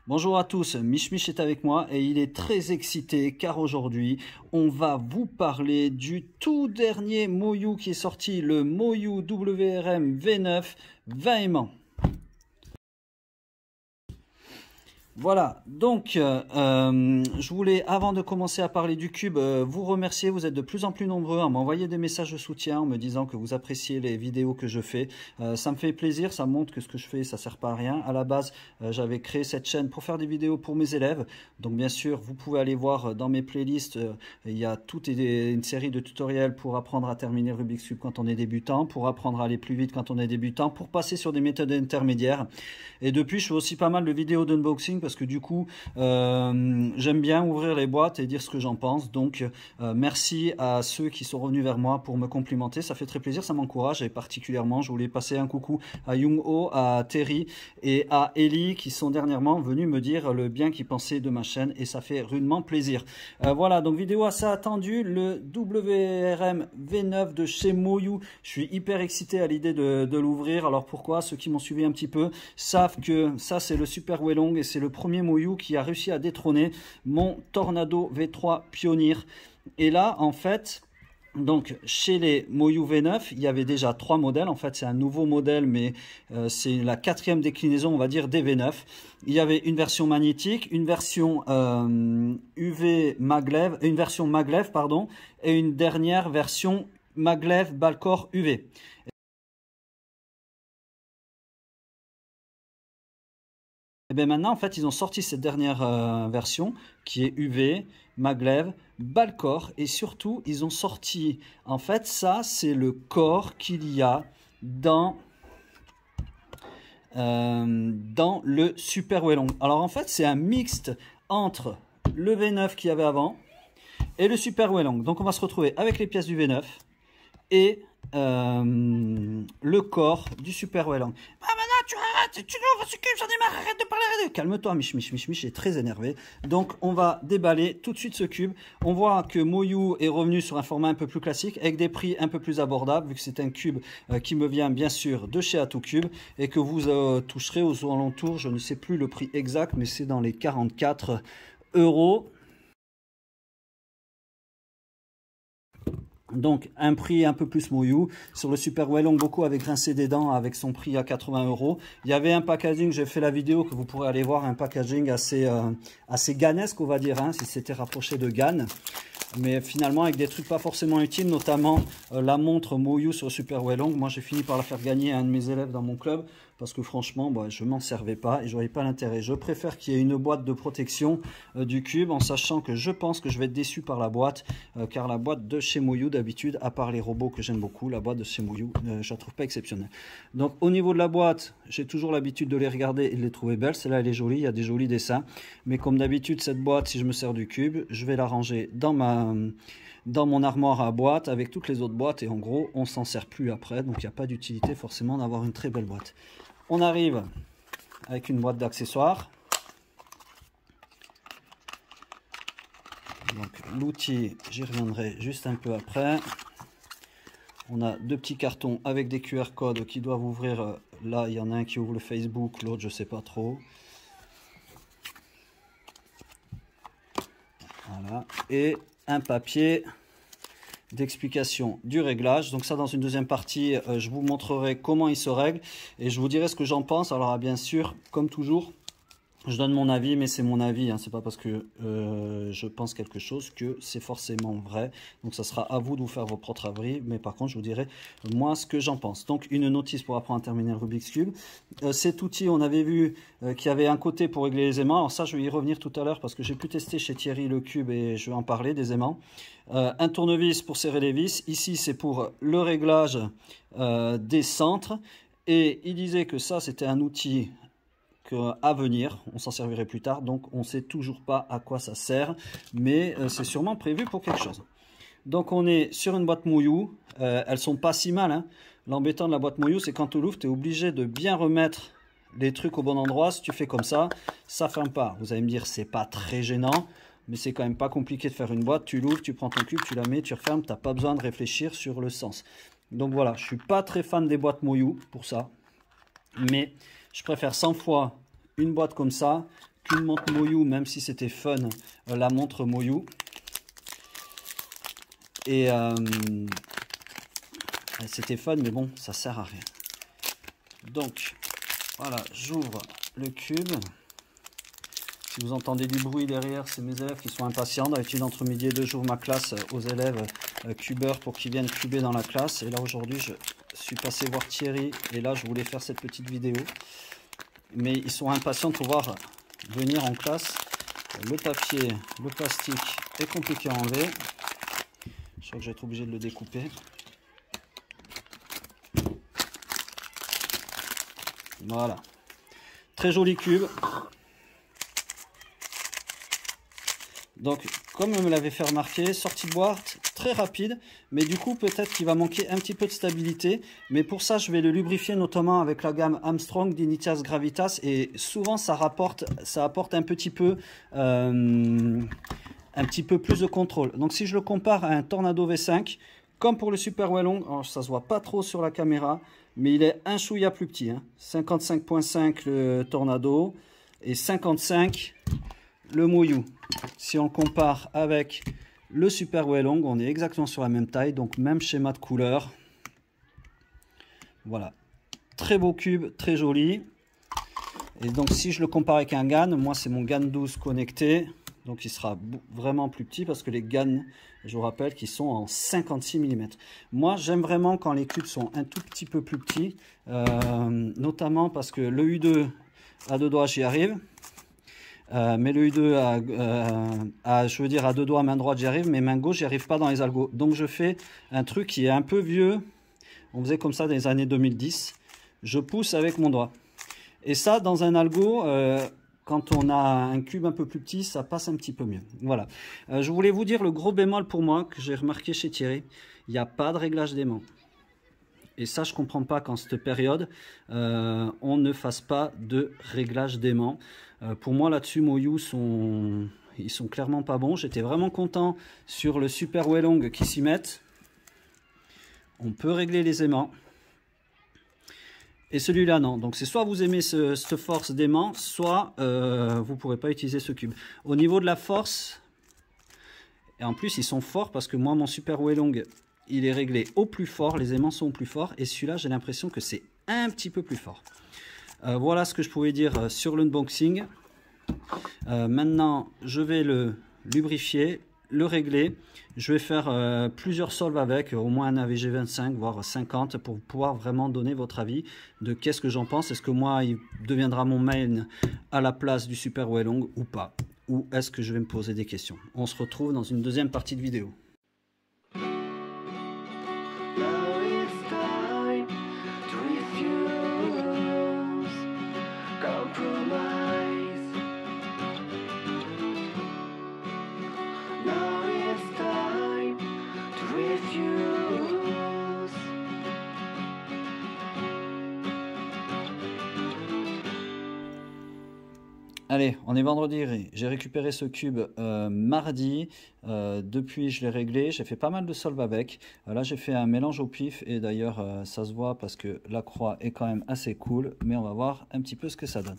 Bonjour à tous, Mich Mich est avec moi et il est très excité car aujourd'hui on va vous parler du tout dernier Moyu qui est sorti, le Moyu WRM V9 20 aimants. Voilà, donc je voulais, avant de commencer à parler du cube, vous remercier. Vous êtes de plus en plus nombreux à m'envoyer des messages de soutien en me disant que vous appréciez les vidéos que je fais. Ça me fait plaisir, ça montre que ce que je fais, ça sert pas à rien. À la base, j'avais créé cette chaîne pour faire des vidéos pour mes élèves. Donc bien sûr, vous pouvez aller voir dans mes playlists, il y a toute une série de tutoriels pour apprendre à terminer le Rubik's Cube quand on est débutant, pour apprendre à aller plus vite quand on est débutant, pour passer sur des méthodes intermédiaires. Et depuis, je fais aussi pas mal de vidéos d'unboxing parce que du coup, j'aime bien ouvrir les boîtes et dire ce que j'en pense. Donc, merci à ceux qui sont revenus vers moi pour me complimenter. Ça fait très plaisir, ça m'encourage. Et particulièrement, je voulais passer un coucou à Young Ho, à Terry et à Ellie qui sont dernièrement venus me dire le bien qu'ils pensaient de ma chaîne. Et ça fait rudement plaisir. Voilà, donc vidéo assez attendue. Le WRM V9 de chez Moyu. Je suis hyper excité à l'idée de l'ouvrir. Alors pourquoi? Ceux qui m'ont suivi un petit peu savent que ça, c'est le Super Welong et c'est le premier Moyu qui a réussi à détrôner mon Tornado V3 Pioneer. Et là, en fait, donc chez les Moyu V9, il y avait déjà 3 modèles. En fait, c'est un nouveau modèle, mais c'est la 4e déclinaison, on va dire, des V9. Il y avait une version magnétique, une version UV maglev, une version maglev, pardon, et une dernière version maglev Balcore UV. Et bien maintenant, en fait, ils ont sorti cette dernière version qui est UV, maglev, Balcore et surtout, ils ont sorti, en fait, ça, c'est le corps qu'il y a dans le Super Welong. Alors, en fait, c'est un mixte entre le V9 qu'il y avait avant et le Super Welong. Donc, on va se retrouver avec les pièces du V9 et le corps du Super Welong. Ah maintenant tu arrêtes, tu l'ouvres ce cube, j'en ai marre, arrête de parler. Calme-toi, Mich Mich est très énervé. Donc on va déballer tout de suite ce cube. On voit que Moyu est revenu sur un format un peu plus classique avec des prix un peu plus abordables vu que c'est un cube qui me vient bien sûr de chez Atocube et que vous toucherez aux alentours, je ne sais plus le prix exact, mais c'est dans les 44 €. Donc un prix un peu plus Moyu. Sur le Super Welong, beaucoup avaient grincé des dents avec son prix à 80 €. Il y avait un packaging, j'ai fait la vidéo que vous pourrez aller voir, un packaging assez ganesque on va dire, hein, si c'était rapproché de Gann. Mais finalement avec des trucs pas forcément utiles, notamment la montre Moyu sur le Super Welong. Moi j'ai fini par la faire gagner à un de mes élèves dans mon club parce que franchement je m'en servais pas et je voyais pas l'intérêt. Je préfère qu'il y ait une boîte de protection du cube, en sachant que je pense que je vais être déçu par la boîte car la boîte de chez Moyu d'habitude, à part les robots que j'aime beaucoup, la boîte de chez Moyu je la trouve pas exceptionnelle. Donc au niveau de la boîte, j'ai toujours l'habitude de les regarder et de les trouver belles. Celle-là elle est jolie, il y a des jolis dessins, mais comme d'habitude cette boîte, si je me sers du cube, je vais la ranger dans mon armoire à boîte avec toutes les autres boîtes et en gros on s'en sert plus après, donc il n'y a pas d'utilité forcément d'avoir une très belle boîte. On arrive avec une boîte d'accessoires. Donc l'outil, j'y reviendrai juste un peu après. On a 2 petits cartons avec des QR codes qui doivent ouvrir. Là il y en a un qui ouvre le Facebook, l'autre je sais pas trop. Voilà, et un papier d'explication du réglage. Donc ça, dans une deuxième partie, je vous montrerai comment il se règle et je vous dirai ce que j'en pense. Alors bien sûr, comme toujours, je donne mon avis, mais c'est mon avis, hein. C'est pas parce que je pense quelque chose que c'est forcément vrai. Donc ça sera à vous de vous faire vos propres avis, mais par contre je vous dirai moi ce que j'en pense. Donc une notice pour apprendre à terminer le Rubik's Cube. Cet outil, on avait vu qu'il y avait un côté pour régler les aimants. Alors ça, je vais y revenir tout à l'heure parce que j'ai pu tester chez Thierry le cube et je vais en parler des aimants. Un tournevis pour serrer les vis. Ici c'est pour le réglage des centres. Et il disait que ça c'était un outil à venir, on s'en servirait plus tard, donc on ne sait toujours pas à quoi ça sert, mais c'est sûrement prévu pour quelque chose. Donc on est sur une boîte Moyu, elles sont pas si mal, hein. L'embêtant de la boîte Moyu, c'est quand tu l'ouvres, tu es obligé de bien remettre les trucs au bon endroit. Si tu fais comme ça ferme pas. Vous allez me dire, c'est pas très gênant, mais c'est quand même pas compliqué de faire une boîte. Tu l'ouvres, tu prends ton cube, tu la mets, tu refermes, tu n'as pas besoin de réfléchir sur le sens. Donc voilà, je suis pas très fan des boîtes Moyu pour ça, mais je préfère 100 fois une boîte comme ça qu'une montre Moyu, même si c'était fun, la montre Moyu. Et c'était fun, mais bon, ça sert à rien. Donc, voilà, j'ouvre le cube. Si vous entendez du bruit derrière, c'est mes élèves qui sont impatients. D'habitude, entre midi et 2, j'ouvre ma classe aux élèves cubeurs pour qu'ils viennent cuber dans la classe. Et là, aujourd'hui, je suis passé voir Thierry. Et là, je voulais faire cette petite vidéo. Mais ils sont impatients de pouvoir venir en classe. Le papier, le plastique est compliqué à enlever. Je crois que je vais être obligé de le découper. Voilà. Très joli cube. Donc, comme on me l'avait fait remarquer, sortie de boîte très rapide, mais du coup, peut-être qu'il va manquer un petit peu de stabilité. Mais pour ça, je vais le lubrifier notamment avec la gamme Armstrong d'Initias Gravitas. Et souvent, ça apporte un petit peu plus de contrôle. Donc, si je le compare à un Tornado V5, comme pour le Super Wellong, alors ça se voit pas trop sur la caméra, mais il est un chouïa plus petit. Hein. 55.5 le Tornado et 55 le Moyu. Si on compare avec le Super Wellong, on est exactement sur la même taille, donc même schéma de couleur. Voilà, très beau cube, très joli. Et donc si je le compare avec un GAN, moi c'est mon GAN 12 connecté, donc il sera vraiment plus petit parce que les GAN, je vous rappelle qu'ils sont en 56 mm. Moi j'aime vraiment quand les cubes sont un tout petit peu plus petits, notamment parce que le U2 à deux doigts j'y arrive. Mais le U2 je veux dire à deux doigts, main droite j'y arrive, mais main gauche j'y arrive pas dans les algos. Donc je fais un truc qui est un peu vieux, on faisait comme ça dans les années 2010, je pousse avec mon doigt. Et ça dans un algo, quand on a un cube un peu plus petit, ça passe un petit peu mieux. Voilà, je voulais vous dire le gros bémol pour moi, que j'ai remarqué chez Thierry, il n'y a pas de réglage d'aimant. Et ça, je ne comprends pas qu'en cette période, on ne fasse pas de réglage d'aimant. Pour moi, là-dessus, Moyu, ils sont clairement pas bons. J'étais vraiment content sur le Super Wellong qui s'y mettent. On peut régler les aimants. Et celui-là, non. Donc, c'est soit vous aimez cette force d'aimant, soit vous ne pourrez pas utiliser ce cube. Au niveau de la force, et en plus, ils sont forts parce que moi, mon Super Wellong, il est réglé au plus fort, les aimants sont au plus fort, et celui-là, j'ai l'impression que c'est un petit peu plus fort. Voilà ce que je pouvais dire sur l'unboxing. Maintenant, je vais le lubrifier, le régler. Je vais faire plusieurs solves avec, au moins un AVG 25, voire 50, pour pouvoir vraiment donner votre avis de qu'est-ce que j'en pense. Est-ce que moi, il deviendra mon main à la place du Super Wellong ou pas? Ou est-ce que je vais me poser des questions? On se retrouve dans une deuxième partie de vidéo. Allez, on est vendredi, j'ai récupéré ce cube mardi, depuis je l'ai réglé, j'ai fait pas mal de solves avec, là j'ai fait un mélange au pif et d'ailleurs ça se voit parce que la croix est quand même assez cool, mais on va voir un petit peu ce que ça donne.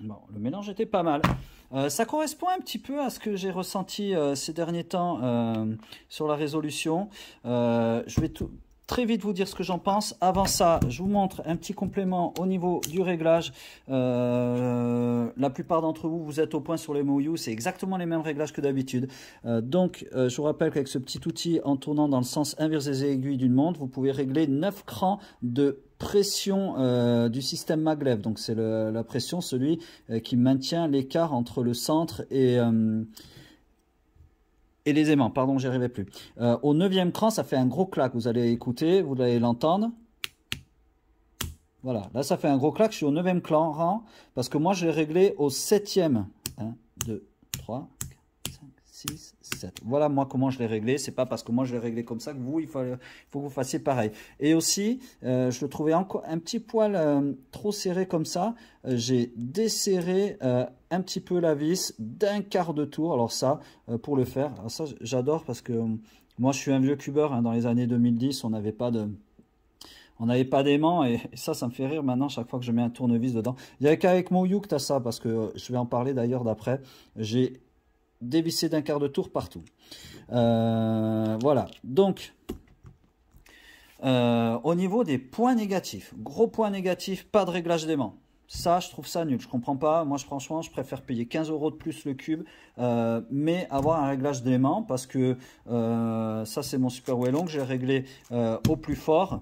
Bon, le mélange était pas mal. Ça correspond un petit peu à ce que j'ai ressenti ces derniers temps sur la résolution. Je vais très vite vous dire ce que j'en pense. Avant ça, je vous montre un petit complément au niveau du réglage. La plupart d'entre vous, vous êtes au point sur les Moyu. C'est exactement les mêmes réglages que d'habitude. Je vous rappelle qu'avec ce petit outil, en tournant dans le sens inverse des aiguilles d'une montre, vous pouvez régler 9 crans de pression du système maglev. Donc c'est la pression, celui qui maintient l'écart entre le centre et les aimants. Pardon, j'y arrivais plus. Au 9e cran, ça fait un gros clac. Vous allez écouter, vous allez l'entendre. Voilà, là ça fait un gros clac. Je suis au 9e rang parce que moi je l'ai réglé au 7e. 1, 2, 3, 4, 5, 6, 7. Voilà moi comment je l'ai réglé. C'est pas parce que moi je l'ai réglé comme ça que vous, il faut que vous fassiez pareil. Et aussi, je le trouvais encore un petit poil trop serré comme ça. J'ai desserré un petit peu la vis d'un quart de tour. Alors ça, pour le faire, alors ça j'adore parce que moi je suis un vieux cubeur. Hein, dans les années 2010, on n'avait pas d'aimant et ça me fait rire maintenant chaque fois que je mets un tournevis dedans. Il n'y a qu'avec Moyu que tu as ça parce que je vais en parler d'ailleurs d'après. J'ai dévissé d'un quart de tour partout. Voilà, donc au niveau des points négatifs, gros point négatif, pas de réglage d'aimant. Ça, je trouve ça nul, je comprends pas. Moi, franchement, je préfère payer 15 € de plus le cube, mais avoir un réglage d'aimant parce que ça, c'est mon Super Wellong, j'ai réglé au plus fort.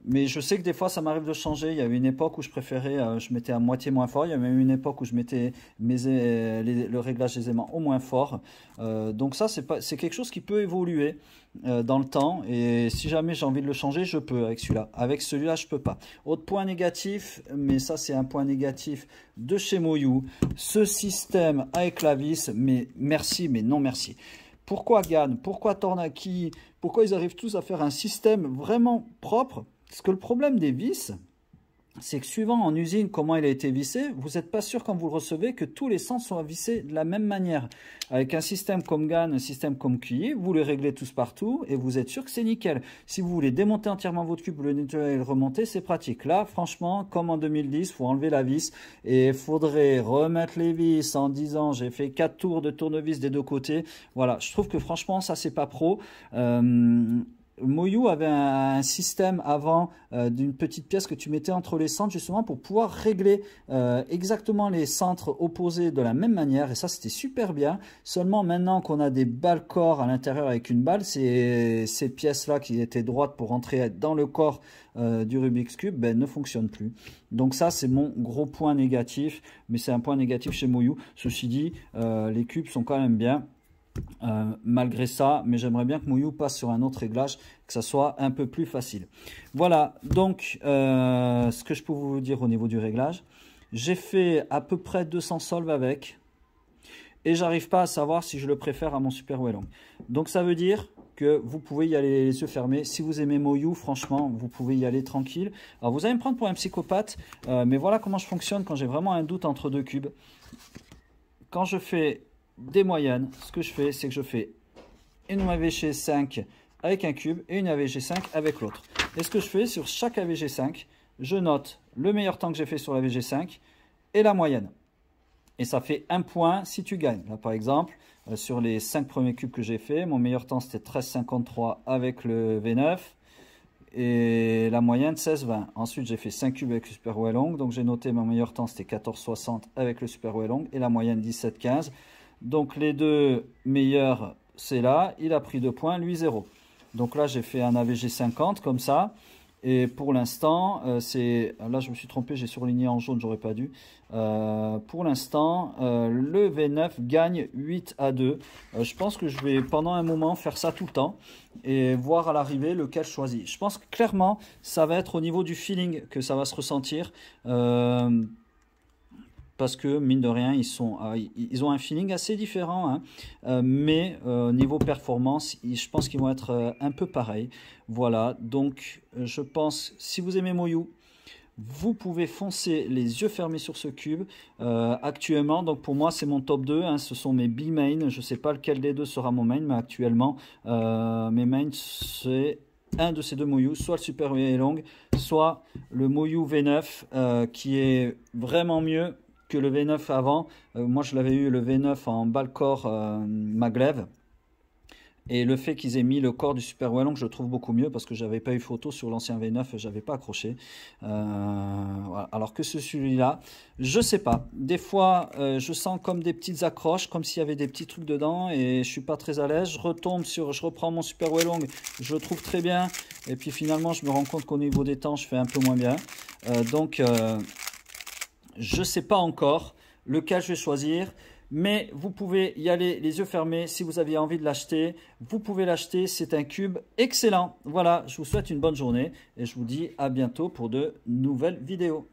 Mais je sais que des fois, ça m'arrive de changer. Il y avait une époque où je préférais, je mettais à moitié moins fort. Il y a même une époque où je mettais le réglage des aimants au moins fort. Donc ça, c'est quelque chose qui peut évoluer dans le temps. Et si jamais j'ai envie de le changer, je peux avec celui-là. Avec celui-là, je peux pas. Autre point négatif, mais ça, c'est un point négatif de chez Moyu. Ce système avec la vis, mais merci, mais non merci. Pourquoi GAN? Pourquoi Tornaki? Pourquoi ils arrivent tous à faire un système vraiment propre? Parce que le problème des vis, c'est que suivant en usine comment il a été vissé, vous n'êtes pas sûr quand vous le recevez que tous les centres sont vissés de la même manière. Avec un système comme GAN, un système comme QI, vous les réglez tous partout et vous êtes sûr que c'est nickel. Si vous voulez démonter entièrement votre cube, le nettoyer et le remonter, c'est pratique. Là, franchement, comme en 2010, il faut enlever la vis et il faudrait remettre les vis en disant j'ai fait 4 tours de tournevis des deux côtés. Voilà, je trouve que franchement, ça, c'est pas pro. Moyu avait un système avant d'une petite pièce que tu mettais entre les centres justement pour pouvoir régler exactement les centres opposés de la même manière et ça c'était super bien. Seulement maintenant qu'on a des balles corps à l'intérieur avec une balle, ces pièces là qui étaient droites pour rentrer dans le corps du Rubik's Cube ne fonctionnent plus. Donc ça c'est mon gros point négatif, mais c'est un point négatif chez Moyu. Ceci dit, les cubes sont quand même bien. Malgré ça, mais j'aimerais bien que Moyu passe sur un autre réglage, que ça soit un peu plus facile. Voilà, donc ce que je peux vous dire au niveau du réglage, j'ai fait à peu près 200 solves avec, et j'arrive pas à savoir si je le préfère à mon Super Wellong. Donc ça veut dire que vous pouvez y aller les yeux fermés. Si vous aimez Moyu, franchement, vous pouvez y aller tranquille. Alors vous allez me prendre pour un psychopathe, mais voilà comment je fonctionne quand j'ai vraiment un doute entre deux cubes. Quand je fais des moyennes, ce que je fais, c'est que je fais une AVG 5 avec un cube et une AVG 5 avec l'autre. Et ce que je fais sur chaque AVG 5, je note le meilleur temps que j'ai fait sur l'AVG 5 et la moyenne. Et ça fait un point si tu gagnes. Là, par exemple, sur les 5 premiers cubes que j'ai fait, mon meilleur temps c'était 13,53 avec le V9 et la moyenne 16,20. Ensuite, j'ai fait 5 cubes avec le Super Wellong, donc j'ai noté mon meilleur temps c'était 14,60 avec le Super Wellong et la moyenne 17,15. Donc les deux meilleurs, c'est là. Il a pris 2 points, lui 0. Donc là, j'ai fait un AVG 50 comme ça. Et pour l'instant, c'est... Là, je me suis trompé, j'ai surligné en jaune, j'aurais pas dû. Pour l'instant, le V9 gagne 8-2. Je pense que je vais, pendant un moment, faire ça tout le temps. Et voir à l'arrivée lequel choisir. Je pense que clairement, ça va être au niveau du feeling que ça va se ressentir. Parce que mine de rien, ils ont un feeling assez différent, hein. Mais niveau performance, je pense qu'ils vont être un peu pareils. Voilà, donc je pense, si vous aimez Moyu, vous pouvez foncer les yeux fermés sur ce cube actuellement. Donc pour moi, c'est mon top 2, hein, ce sont mes B-main. Je ne sais pas lequel des deux sera mon main, mais actuellement, mes mains, c'est un de ces deux Moyu, soit le Super Wellong, soit le Moyu V9, qui est vraiment mieux que le V9 avant. Moi je l'avais eu le V9 en balle corps maglev, et le fait qu'ils aient mis le corps du Super Wellong, je le trouve beaucoup mieux parce que j'avais pas eu photo sur l'ancien V9, j'avais pas accroché. Voilà. Alors que celui-là, je sais pas, des fois je sens comme des petites accroches, comme s'il y avait des petits trucs dedans et je suis pas très à l'aise. Je reprends mon Super Wellong, je le trouve très bien, et puis finalement je me rends compte qu'au niveau des temps je fais un peu moins bien. Donc je ne sais pas encore lequel je vais choisir, mais vous pouvez y aller les yeux fermés. Si vous aviez envie de l'acheter, vous pouvez l'acheter. C'est un cube excellent. Voilà, je vous souhaite une bonne journée et je vous dis à bientôt pour de nouvelles vidéos.